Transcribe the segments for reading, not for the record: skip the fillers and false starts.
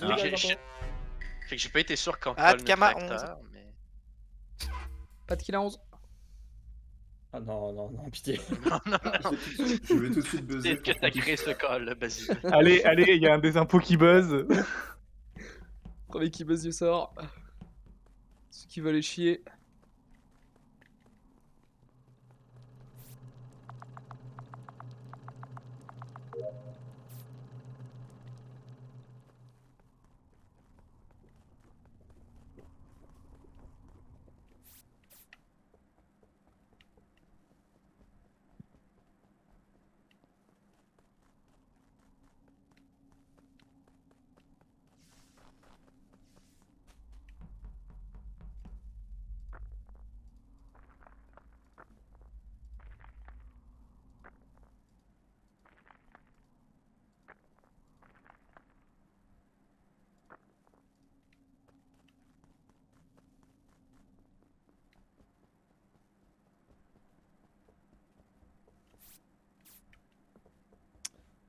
Ah. Fait que j'ai pas été sûr quand Ah, Paul Kama, notre 11. acteur, mais... Pas de kill à 11. Ah non, pitié. Non, non, non. Je vais tout de suite buzzer. Peut-être que t'as créé ce call, Basile. Allez, il y a un des impôts qui buzz. Premier qui buzz du sort. Ceux qui veulent les chier.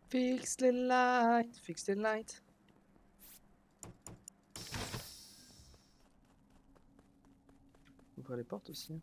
Fix les lights, fix les lights. Ouvrir les portes aussi.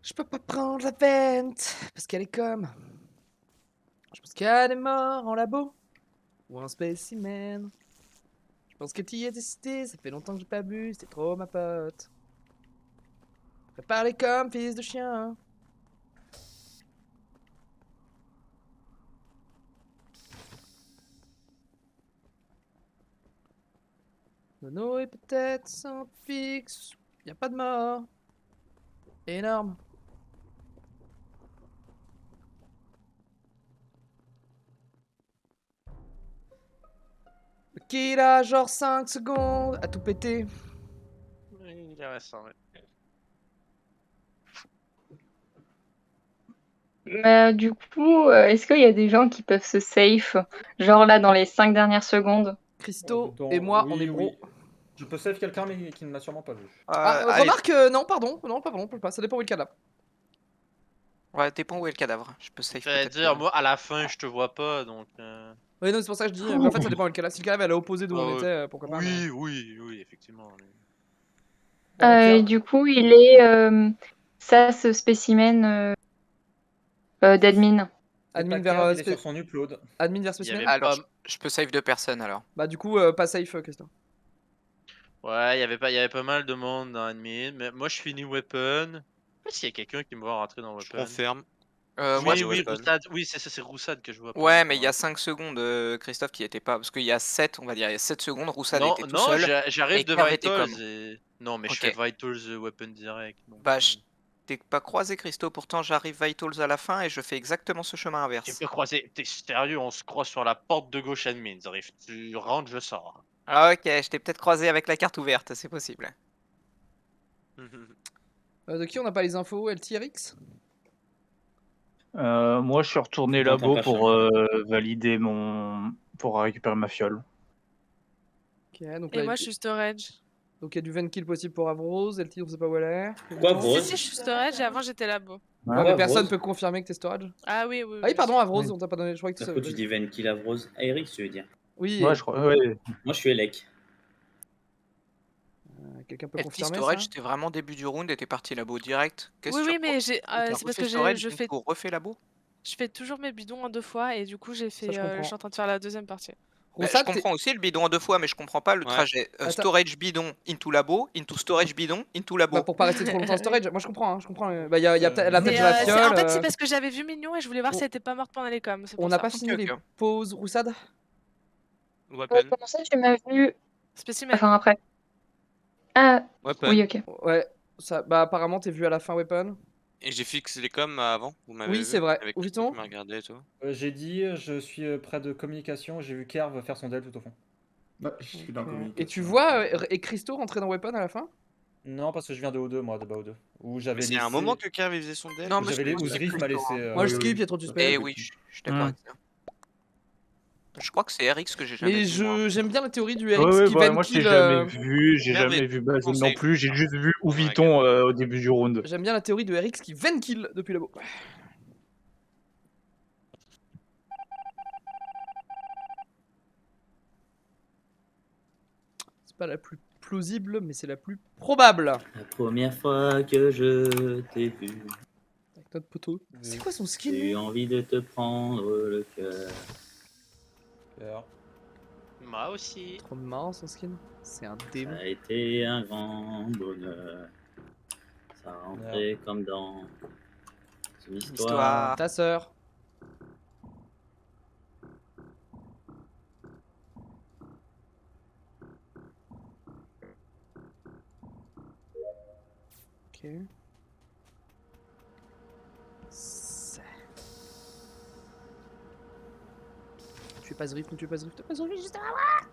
Je peux pas prendre la vente parce qu'elle est comme. Je pense qu'elle est morte en labo ou un spécimen. Je pense que t'y es décidé, ça fait longtemps que j'ai pas bu, c'était trop ma pote. Fais parler comme fils de chien. Nono est peut-être sans fixe, y a pas de mort. Énorme. Le kill a genre 5 secondes à tout péter. Il est récent, ouais. Mais du coup, est-ce qu'il y a des gens qui peuvent se safe, genre là dans les 5 dernières secondes? Christo et moi, on est bro. Je peux save quelqu'un, mais qui ne m'a sûrement pas vu. Allez. Remarque, non, pardon, non, pas vraiment, pas, ça dépend où est le cadavre. Ouais, dépend où est le cadavre. Je peux safe J'allais peut-être. dire, moi, à la fin, je te vois pas, donc... Oui, non, c'est pour ça que je dis, mais en fait, ça dépend où est le cadavre. Si le cadavre est à l'opposé d'où on était, pourquoi pas. Mais... Oui, effectivement. Et du coup, il est ce spécimen d'admin. Admin vers il est sur son upload. Admin vers spécimen. Alors, je peux save 2 personnes alors. Bah du coup, pas safe, Christo. Ouais, il y avait pas mal de monde dans admin, mais moi, je finis weapon. Je sais pas s'il y a quelqu'un qui me voit rentrer dans weapon. Je confirme. Moi, oui, Roussad. Oui, c'est Roussad que je vois. Ouais, mais il y a 5 secondes, Christophe, qui était pas. Parce qu'il y a 7, on va dire, il y a 7 secondes, Roussad était tout seul. Non, j'arrive et de Kerv était Vitals. comme. Et... Non, mais je Ok. fais Vitals weapon direct. Donc, Bah, je t'ai pas croisé, Christo. Pourtant, j'arrive Vitals à la fin et je fais exactement ce chemin J'ai inverse. pas croisé. T'es sérieux, on se croise sur la porte de gauche admin. Arrive, tu rentres, je sors. Ah, ok, je t'ai peut-être croisé avec la carte ouverte, c'est possible. De qui on n'a pas les infos? LTRX? Moi, je suis retourné J'entends là-bas pas pour valider mon. Pour récupérer ma fiole. Ok, donc Et là, moi, je suis storage. donc il y a du 20 kills possible pour Avrose. LT, on sait pas où elle est. Pourquoi Avrose? Si, je suis storage et avant, j'étais là-bas. Ouais, mais personne peut confirmer que t'es storage. Ah oui. Ah oui, pardon, Avrose, on t'a pas donné. Je croyais que tu Pourquoi savais. tu dis Van Kill Avrose? Eric, tu veux dire? Oui. Ouais, je crois. Ouais. Moi, je suis Elec. Quelqu'un peut FT confirmer Storage, ça? c'était vraiment début du round et t'es parti labo direct. Oui, mais c'est parce que je fais. refait labo. Je fais toujours mes bidons en 2 fois et du coup, j'ai fait. Je suis en train de faire la deuxième partie. Bah, je comprends aussi le bidon en 2 fois, mais je comprends pas le trajet storage bidon into labo, into storage bidon, into labo. Bah pour pas rester trop longtemps en storage, moi je comprends. Bah il y a la tête de la fiole. En fait, c'est parce que j'avais vu Mignon et je voulais voir si elle était pas morte pendant les coms. On n'a pas fini les pauses, Roussad? Comment ça, tu m'as vu? Spécimen. Enfin, après. Ah, oui, ok. Ouais, ça, bah apparemment t'es vu à la fin Weapon. Et j'ai fixé les coms avant, vous m'avez Oui, vu, c'est vrai. avec Où est-on? qui m'a regardé et tout. J'ai dit, je suis près de communication, j'ai vu Kerv faire son dev tout au fond. Ouais, je suis dans Ok. communication. Et tu vois et Christo rentrer dans Weapon à la fin? Non, parce que je viens de O2, moi, de bas O2. Où Mais j'avais c'est laissé. un moment que Kerv il faisait son deck. Non, mais J'avais je les pense que c'est Ouzrif m'a Christo, laissé. hein. Moi je oui, skip, oui. il y a trop de Ça suspect. Eh fait oui, beaucoup. je suis d'accord avec ça. Je crois que c'est RX que j'ai jamais Mais vu. moi. j'aime bien la théorie du Ouais, RX ouais, qui bah, van moi je t'ai kill. jamais vu, j'ai Kerv jamais est vu Basil non conseil. plus, j'ai juste vu Ouais, Ouviton au début du round. J'aime bien la théorie de RX qui van kill depuis là-bas. C'est pas la plus plausible, mais c'est la plus probable. La première fois que je t'ai vu, Avec notre poteau. C'est quoi son j'ai skin eu lui envie de te prendre le cœur. Cœur. Moi aussi. Trop marrant son skin. C'est un Ça démon. a été un grand bonheur. Ça rentrait comme dans une histoire. Ta sœur. Ok. Ça. Tu es pas Zrift, tu es pas Zrift, tu es pas Zrift, juste avant moi.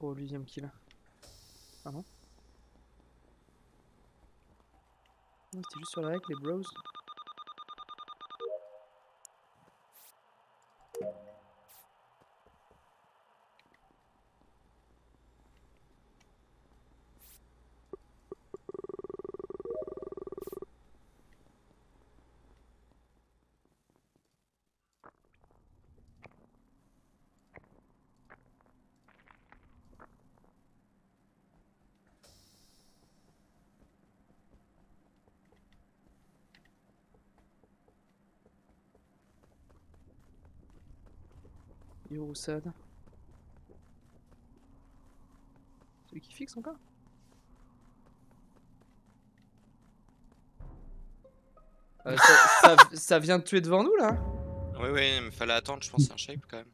Oh, lui vient me kill. Ah non? Non, c'était juste sur la règle, les bros. Yo, Sad. Celui qui fixe encore? Ça vient de tuer devant nous là? Oui, oui, mais fallait attendre, je pense, c'est un shape quand même.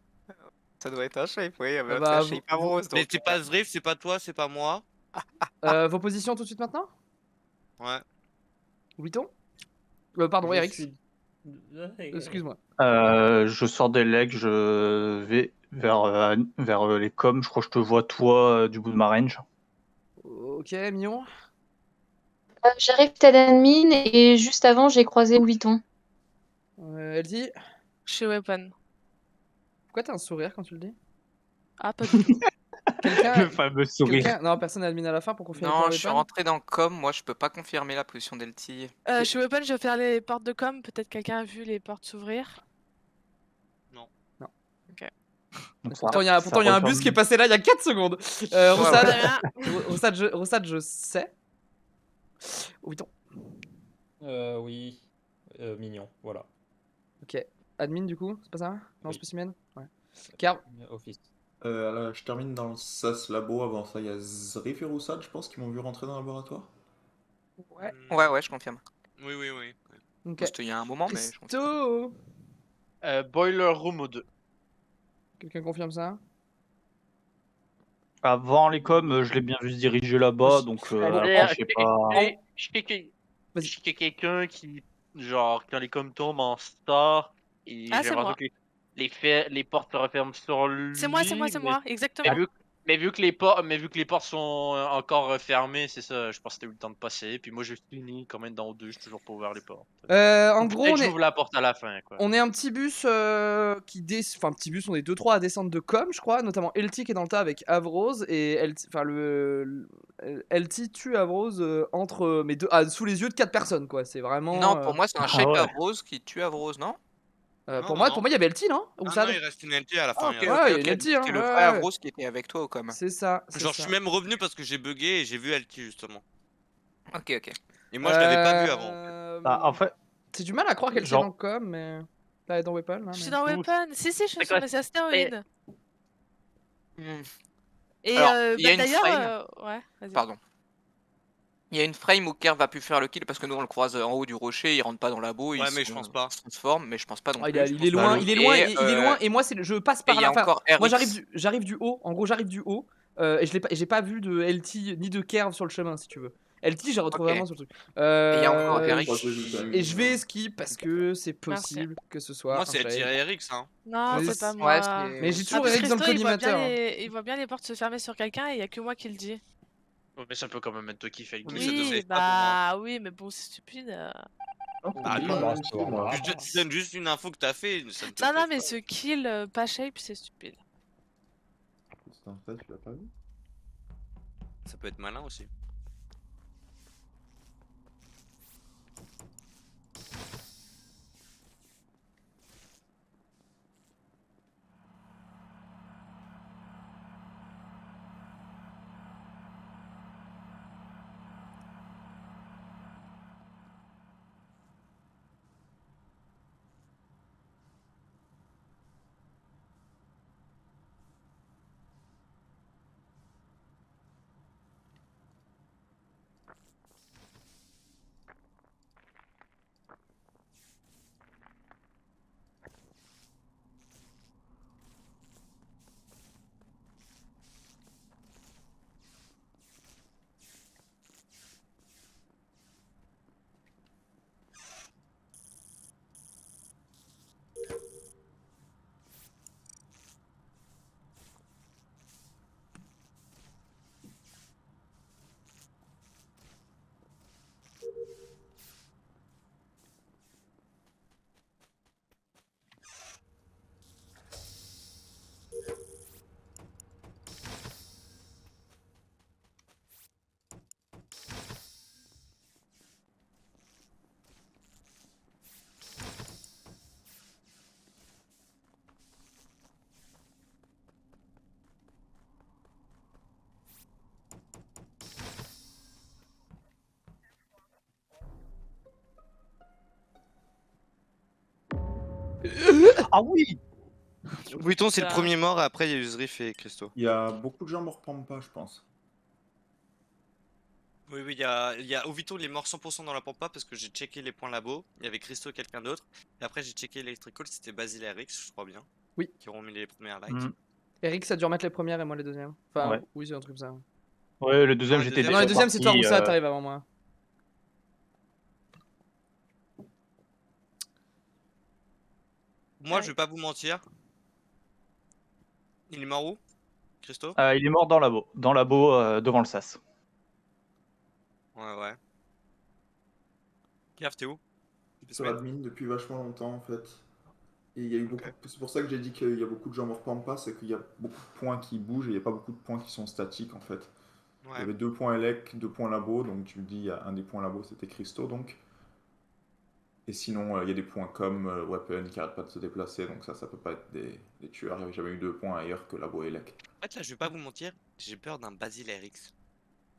Ça doit être un shape, oui. bah, C'est un vous- shape à rose. Mais Donc... c'est pas Zrift, c'est pas toi, c'est pas moi. Vos positions tout de suite maintenant? Ouais. Oubliton? Pardon, Je RX. suis- Excuse-moi. Je sors des legs, je vais vers les coms, je crois que je te vois toi du bout de ma range. Ok, Mion. J'arrive à l'admin et juste avant, j'ai croisé Louiton. LT. Chez Weapon. Pourquoi t'as un sourire quand tu le dis? Ah, pas du tout. Quelqu'un. Le fameux sourire. Non, personne n'a admin à la fin pour confirmer Non, pour je suis Weapon? rentré dans com, moi je peux pas confirmer la position d'LT. Chez Weapon, je vais faire les portes de com. Peut-être quelqu'un a vu les portes s'ouvrir. Donc, Pourtant, il y a un bus qui est passé là il y a 4 secondes. Roussad, Roussad, je sais. Oubliton. Oui. Mignon, voilà. Ok. Admin du coup, c'est pas ça? Non, Oui. spécimen? Ouais. Car. Office. Alors, je termine dans le SAS Labo. Avant ça, il y a Zrif et Roussad, je pense, qui m'ont vu rentrer dans le laboratoire. Ouais. Ouais, je confirme. Oui, oui, oui. Ok. C'était il y a un moment, mais je confirme. Christo. Boiler Room au 2. Quelqu'un confirme ça? Avant les coms, je l'ai bien vu se diriger là-bas, donc Allez, après, je sais pas. Je sais Vas-y. qu'il y a quelqu'un qui, genre, quand les coms tombent en star, et Ah, j'ai c'est l'impression moi. que les portes se referment sur lui. C'est moi, exactement. Mais vu que les portes sont encore fermées, c'est ça, je pense que t'as eu le temps de passer. Puis moi, j'ai fini quand même dans O2, j'ai toujours pas ouvert les portes. En gros, on j'ouvre la porte à la fin, quoi. est un petit bus qui Enfin, petit bus, on est 2-3 à descendre de com, je crois, notamment LT qui est dans le tas avec Avrose et LT, enfin LT tue Avrose entre mais sous les yeux de 4 personnes, quoi. C'est vraiment. Non, pour moi c'est un shape ouais. Avrose qui tue Avrose, non? Pour moi, il y avait LT, non? Ou Ah ça non, il reste une LT à la fin. ok, il y a- ouais, il y a une LT, hein. C'est le ouais, vrai ouais. Avrose qui était avec toi au com. C'est ça. Genre, je suis même revenu parce que j'ai bugué et j'ai vu LT justement. Ok. Et moi, je l'avais pas vu avant. En fait, C'est du mal à croire qu'elle est genre- dans com, mais. Là, elle est dans Weapon. Là, Je suis mais- dans Weapon. Si, je suis sur mes astéroïdes. Et Alors, il y a une d'ailleurs, frame. ouais, vas-y. Pardon. Il y a une frame où Kerr va plus faire le kill parce que nous on le croise en haut du rocher, il rentre pas dans la boue, Ouais, mais je pense pas. se transforme, mais je pense pas non Ah, plus. il est loin, il est loin, et moi je passe par il y là. a Enfin, encore moi RX. j'arrive du haut, en gros j'arrive du haut, et j'ai pas vu de LT ni de Kerv sur le chemin si tu veux. LT, j'ai retrouvé Ok. vraiment sur le truc. Et il y a encore Et Eric. et je vais skip parce que c'est possible que ce soit. Moi, un c'est shade. LT et Erix. Hein. Non, Mais c'est pas Ouais, moi. c'est- Mais j'ai toujours Parce que Eric dans le Christo, collimateur. il voit bien les portes se fermer sur quelqu'un et il y a que moi qui le dis. Ouais, mais ça peut quand même être toi qui fais le Oui, kill. ça devrait Oui, être pas pour moi. bah oui, mais bon, c'est stupide. Ah Oui, non, bah, c'est c'est moi. pas Je te donne juste une info que t'as fait. Ça ne te Non, non, prive mais pas. ce kill pas shape, c'est stupide. C'est un fait, tu l'as pas vu? Ça peut être malin aussi. Ah oui! Vuitton, c'est le Ça. premier mort. Et après, il y a eu Zrif et Christo. Il y a beaucoup de gens me reprennent pas, je pense. Oui, il y a Ovito, il est mort 100% dans la pampa parce que j'ai checké les points labo. Il y avait Christo et quelqu'un d'autre. Et après, j'ai checké Electrical, c'était Basile et Rix, je crois bien. Oui. Qui auront mis les premières lights. Mm. Eric, ça a dû remettre les premières et moi les deuxièmes. Enfin, Ouais. oui, c'est un truc comme ça. Ouais, le deuxième, Non, le j'étais deuxième- Non, déjà les deuxièmes, c'est toi, parti, Roussa, t'arrives avant moi. Moi, Ouais. je vais pas vous mentir. Il est mort où Christo Il est mort dans le labo devant le sas. Ouais. Gaffe, t'es où Sur l'admin depuis vachement longtemps en fait. Et il y a eu beaucoup. C'est pour ça que j'ai dit qu'il y a beaucoup de gens me reprennent pas, c'est qu'il y a beaucoup de points qui bougent et il n'y a pas beaucoup de points qui sont statiques en fait. Il y Ouais. avait 2 points Elec, 2 points Labo, donc tu me dis, il y a un des points Labo c'était Christo donc. Et sinon, il y a des points comme Weapon qui arrêtent pas de se déplacer, donc ça peut pas être des tueurs. Il n'y avait jamais eu 2 points ailleurs que Labo et Elec. En fait, là, je vais pas vous mentir, j'ai peur d'un Basile et Rix.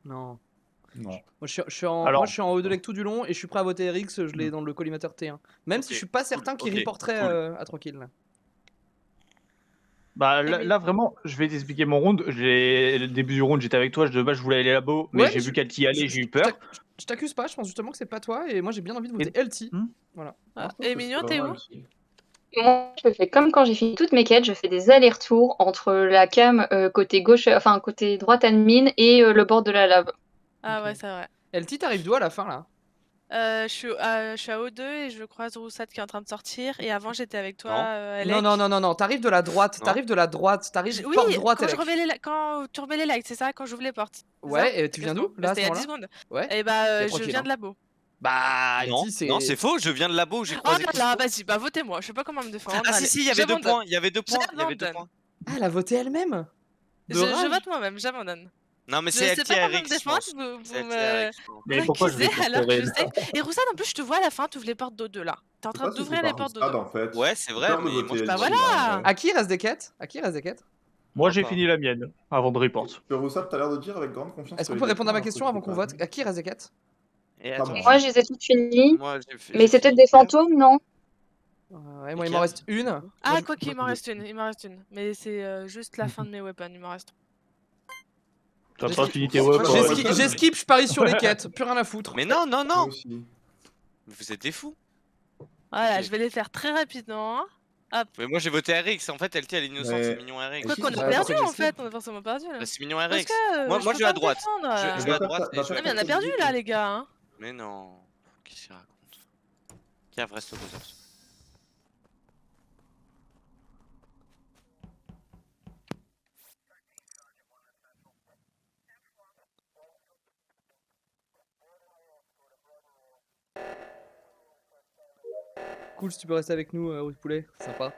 Non. Non. Moi je suis en Alors- O2 leg tout du long et je suis prêt à voter Eric, je l'ai dans le collimateur T1. Même si Ok, je suis pas cool, certain qu'il ok, reporterait cool. à tranquille. Là. Bah mais- là vraiment, je vais t'expliquer mon round. Le début du round, j'étais avec toi, de base je voulais aller labo, mais Ouais, j'ai je- vu qu'elle y allait, j'ai eu peur. Je t'accuse pas, je pense justement que c'est pas toi et moi j'ai bien envie de voter LT. Voilà. Ah, et Mignon, t'es où? Moi, je fais comme quand j'ai fini toutes mes quêtes, je fais des allers-retours entre la cam côté gauche, enfin côté droite admin et le bord de la lave. Ah Ok. ouais, c'est vrai. LT, t'arrives d'où à la fin là? Je suis à O2 et je croise Roussat qui est en train de sortir. Et avant, j'étais avec toi, Non. Elec. Non, t'arrives de la droite, Non. t'arrives Oui, porte droite quand, Elec. quand tu remets les lights, c'est ça, quand j'ouvre les portes. c'est ça Ouais, et tu viens d'où Exactement. là à C'était ce il y a 10 moment-là? secondes. Ouais. Et bah, Et je tranquille, viens hein. de labo. Bah, Non, LT, c'est. non, c'est faux, je viens de labo, j'ai Oh croisé là là, Christo. vas-y, bah votez-moi. Je sais pas comment me défendre. Ah si, allez, si, il y avait 2 j'abandonne. points, il y avait 2 points, il y avait 2 J'abandonne. points. Ah, elle a voté elle-même. Je De rage. vote moi-même, j'abandonne. Non, mais Je c'est sais LT pas et comment me Rix, je défendre, pense. vous C'est me LT et Rix, je pense. Mais pourquoi je vais accusez alors que je t'espérer sais. Et Roussat, en plus, je te vois à la fin, tu ouvres les portes d'O2 là. T'es en train d'ouvrir les portes d'O2. en fait. Ouais, c'est vrai, Peur de mais moi, voter je- Bah LT, voilà. ouais. À qui il reste des quêtes? Moi Crois j'ai pas. fini la mienne avant de report. Sur Roussat, t'as l'air de dire avec grande confiance. Est-ce qu'on que peut les répondre à ma points, question alors avant que qu'on j'ai vote? pas À qui reste des quêtes? Et Pas attends, moi. Moi, je les ai toutes finies, moi, mais c'est peut-être fini. des fantômes, non? Ouais, moi il Ok. m'en reste une. Moi, Ah, je- quoi qu'il m'en reste une, il m'en reste une. Mais c'est juste la fin de mes weapons, il m'en reste. T'as J'ai pas skip- fini tes Moi, web. J'ai skip, je parie sur les quêtes, plus rien à foutre. Mais non, Moi aussi. Vous êtes des fous. Voilà, Ok. je vais les faire très rapidement. Mais moi j'ai voté RX, en fait LT elle est innocente, Mais- c'est mignon RX. Quoi qu'on a Ouais, perdu après, en je sais. fait, on a forcément perdu là. Bah, c'est mignon Parce RX. que, Moi je je peux vais à pas me droite. défendre, Je vais à Bah, droite et je Ah vais mais on a perdu là les gars. Hein. Mais non. Qu'est-ce qu'il raconte? Kev reste opposable. Cool, si tu peux rester avec nous, Roux de Poulet, sympa.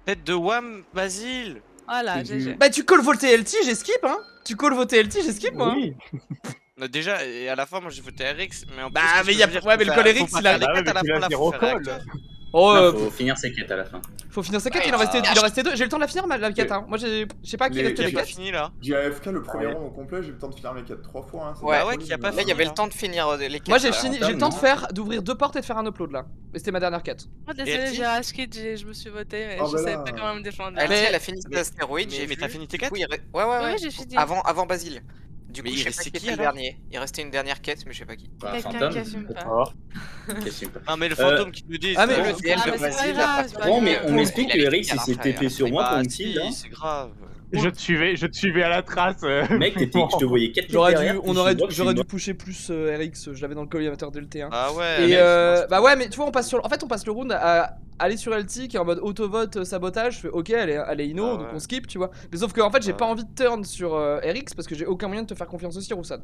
Tête de Wham, Basile. Voilà, C'est du- GG. Bah tu call voter LT, j'ai skip hein. Tu call voter LT, j'ai skip moi. Oui. Déjà, et à la fin, moi j'ai voté RX, mais en Bah, plus, mais qu'est-ce y a- que je veux dire, ouais, mais le faut call faire- RX, faut pas il a- faire les Bah ouais, quêtes à la mais tu fin, l'as là, dit faut faire recall. réacteur. Oh, Non, faut finir ses quêtes à la fin. faut finir sa quête, il en restait 2. J'ai eu le temps de la finir la quête hein. Moi j'ai, je sais pas qui Mais- restait Qui les a pas quêtes. fini là? J'ai AFK le premier Ouais. round au complet, j'ai eu le temps de finir mes quêtes 3 fois. Hein, c'est Ouais, pas ouais, folie, qui a pas mais- Là, il y avait le là. temps de finir les quêtes. Moi j'ai là. fini, rentable, j'ai eu le temps de non faire, d'ouvrir 2 portes et de faire un upload là. Mais c'était ma dernière quête. Oh, désolé, LT? j'ai rage quit, je me suis voté, mais Oh, je bah savais là. pas comment me défendre. Elle, là. elle a fini ses astéroïdes, j'ai mais vu. t'as fini tes Du quêtes? coup, Ouais, ouais. Oui, j'ai fini. Avant Basile. Du Mais coup, il je sais restait pas qui, qui était le alors dernier. Il restait une dernière quête, mais je sais pas qui. Bah, Quelqu'un fantôme. qui assume pas. Qui assume pas. Ah, mais le fantôme qui nous dit. Ah, mais c'est le- bon. C'est elle Ah, de mais c'est pas Basile. grave, c'est pas Bon, mais grave. on m'explique Il que avait RX fini à il la s'est fin, TP sur moi Bah, pour une si, kill là. c'est grave. Je te suivais à la trace. Mec, je te voyais 4 J'aurais dû, derrière, j'aurais dû pusher plus RX, je l'avais dans le collimateur de LT1. Ah ouais. Et mais- bah ouais, mais tu vois, on passe le round à aller sur LT qui est en mode autovote sabotage. Je fais ok, elle est inno, Ah donc ouais. on skip, tu vois. Mais sauf que en fait, j'ai Ah pas ouais. envie de turn sur RX parce que j'ai aucun moyen de te faire confiance aussi, Roussad.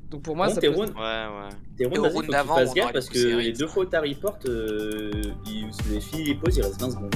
Donc pour moi, Bon, ça tes peut. rounds, Ouais, ouais. tes rounds, Et au vas-y, round faut que tu d'avant, fasses on gaffe aurait parce poussé que RX, les 2 fois où t'as report, si vous avez fini les pauses, il reste 20 secondes.